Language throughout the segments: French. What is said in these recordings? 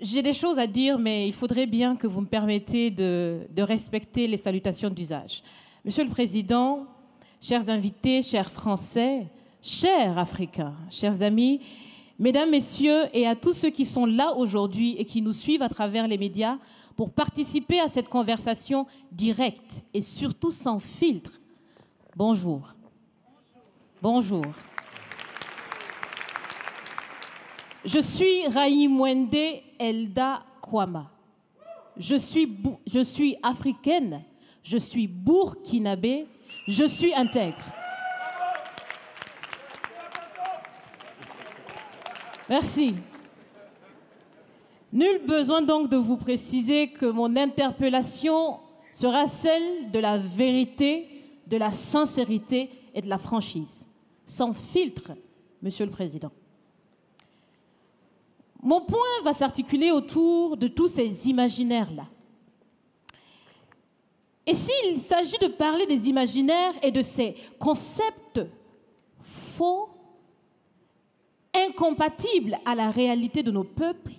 J'ai des choses à dire, mais il faudrait bien que vous me permettiez de respecter les salutations d'usage. Monsieur le Président, chers invités, chers Français, chers Africains, chers amis, Mesdames, Messieurs, et à tous ceux qui sont là aujourd'hui et qui nous suivent à travers les médias pour participer à cette conversation directe et surtout sans filtre, bonjour. Bonjour. Je suis Raïmwende Elda Kwama. Je suis africaine, je suis burkinabé, je suis intègre. Merci. Nul besoin donc de vous préciser que mon interpellation sera celle de la vérité, de la sincérité et de la franchise. Sans filtre, Monsieur le Président. Mon point va s'articuler autour de tous ces imaginaires-là. Et s'il s'agit de parler des imaginaires et de ces concepts faux, incompatibles à la réalité de nos peuples,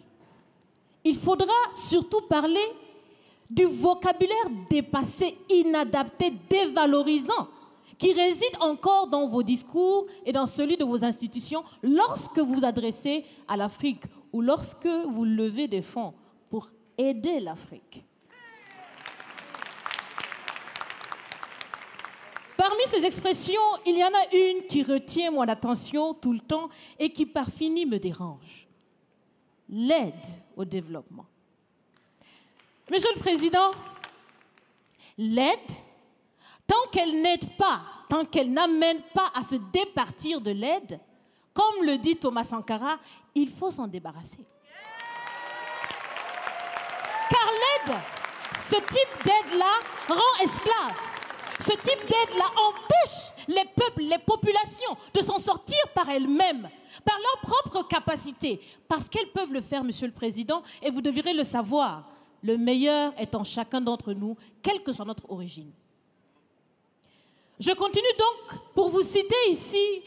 il faudra surtout parler du vocabulaire dépassé, inadapté, dévalorisant, qui réside encore dans vos discours et dans celui de vos institutions lorsque vous vous adressez à l'Afrique ou lorsque vous levez des fonds pour aider l'Afrique. Parmi ces expressions, il y en a une qui retient mon attention tout le temps et qui par fini me dérange. L'aide au développement. Monsieur le Président, l'aide, tant qu'elle n'aide pas, tant qu'elle n'amène pas à se départir de l'aide, comme le dit Thomas Sankara, il faut s'en débarrasser. Car l'aide, ce type d'aide-là rend esclave. Ce type d'aide-là empêche les peuples, les populations de s'en sortir par elles-mêmes, par leur propre capacité, parce qu'elles peuvent le faire, Monsieur le Président, et vous devrez le savoir. Le meilleur est en chacun d'entre nous, quelle que soit notre origine. Je continue donc pour vous citer ici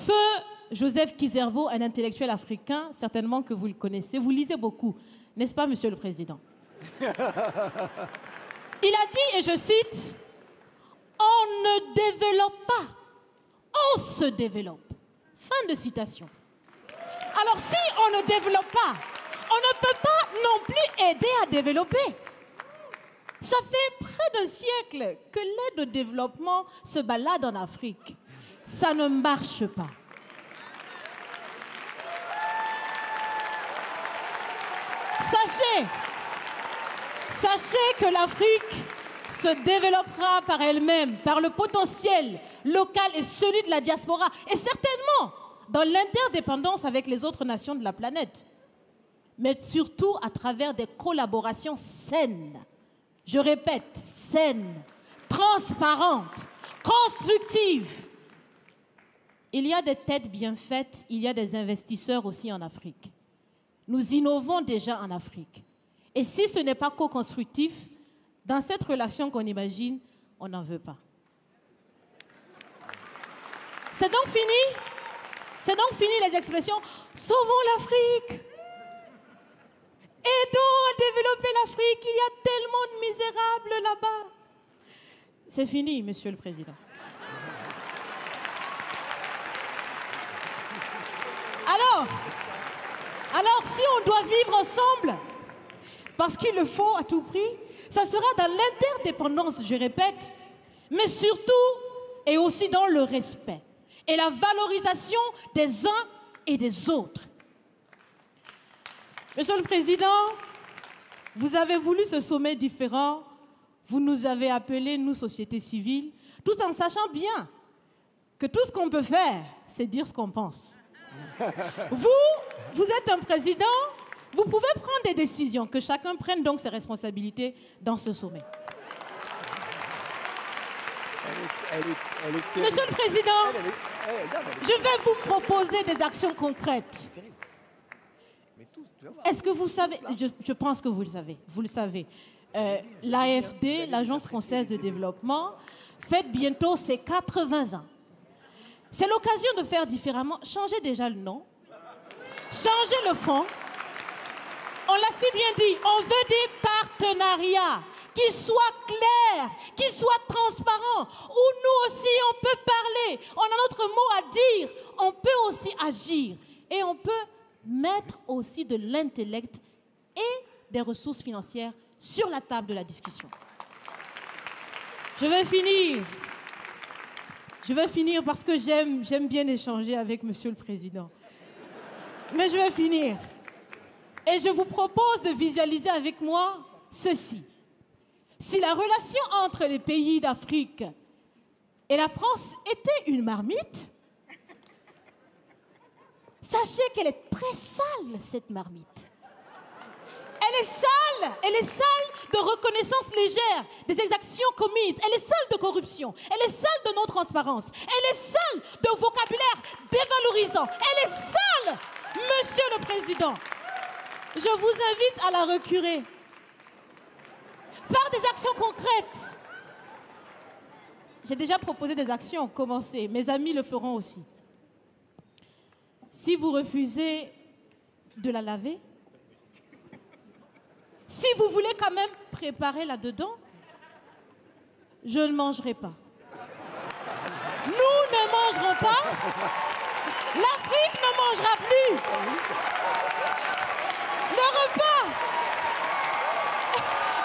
Feu Joseph Kizerbo, un intellectuel africain, certainement que vous le connaissez. Vous lisez beaucoup, n'est-ce pas, Monsieur le Président? Il a dit, et je cite, « On ne développe pas, on se développe. » Fin de citation. Alors si on ne développe pas, on ne peut pas non plus aider à développer. Ça fait près d'un siècle que l'aide au développement se balade en Afrique. Ça ne marche pas. Sachez que l'Afrique se développera par elle-même, par le potentiel local et celui de la diaspora, et certainement dans l'interdépendance avec les autres nations de la planète, mais surtout à travers des collaborations saines. Je répète, saines, transparentes, constructives. Il y a des têtes bien faites, il y a des investisseurs aussi en Afrique. Nous innovons déjà en Afrique. Et si ce n'est pas co-constructif, dans cette relation qu'on imagine, on n'en veut pas. C'est donc fini? C'est donc fini les expressions « Sauvons l'Afrique !» Aidons à développer l'Afrique, il y a tellement de misérables là-bas. C'est fini, Monsieur le Président. Alors, si on doit vivre ensemble, parce qu'il le faut à tout prix, ça sera dans l'interdépendance, je répète, mais surtout et aussi dans le respect et la valorisation des uns et des autres. Monsieur le Président, vous avez voulu ce sommet différent, vous nous avez appelés, nous, société civile, tout en sachant bien que tout ce qu'on peut faire, c'est dire ce qu'on pense. Vous êtes un président, vous pouvez prendre des décisions, que chacun prenne donc ses responsabilités dans ce sommet. Monsieur le Président, je vais vous proposer des actions concrètes. Est-ce que vous savez, je pense que vous le savez, l'AFD, l'Agence française de développement, fête bientôt ses 80 ans. C'est l'occasion de faire différemment. Changez déjà le nom, changez le fond. On aussi bien dit, on veut des partenariats qui soient clairs, qui soient transparents, où nous aussi on peut parler, on a notre mot à dire, on peut aussi agir et on peut mettre aussi de l'intellect et des ressources financières sur la table de la discussion. Je vais finir parce que j'aime bien échanger avec Monsieur le Président. Mais je vais finir. Et je vous propose de visualiser avec moi ceci. Si la relation entre les pays d'Afrique et la France était une marmite, sachez qu'elle est très sale, cette marmite. Elle est sale de reconnaissance légère des exactions commises. Elle est sale de corruption. Elle est sale de non-transparence. Elle est sale de vocabulaire dévalorisant. Elle est sale, Monsieur le Président. Je vous invite à la recurer par des actions concrètes. J'ai déjà proposé des actions, commencez. Mes amis le feront aussi. Si vous refusez de la laver, si vous voulez quand même préparer là-dedans, je ne mangerai pas. Nous ne mangerons pas. L'Afrique ne mangera plus. Le repas.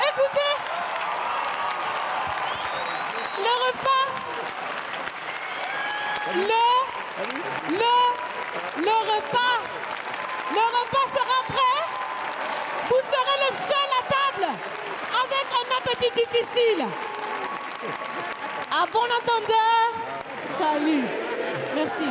Écoutez. Le repas. Le repas sera prêt. Vous serez le seul à table avec un appétit difficile. À bon entendeur, salut. Merci.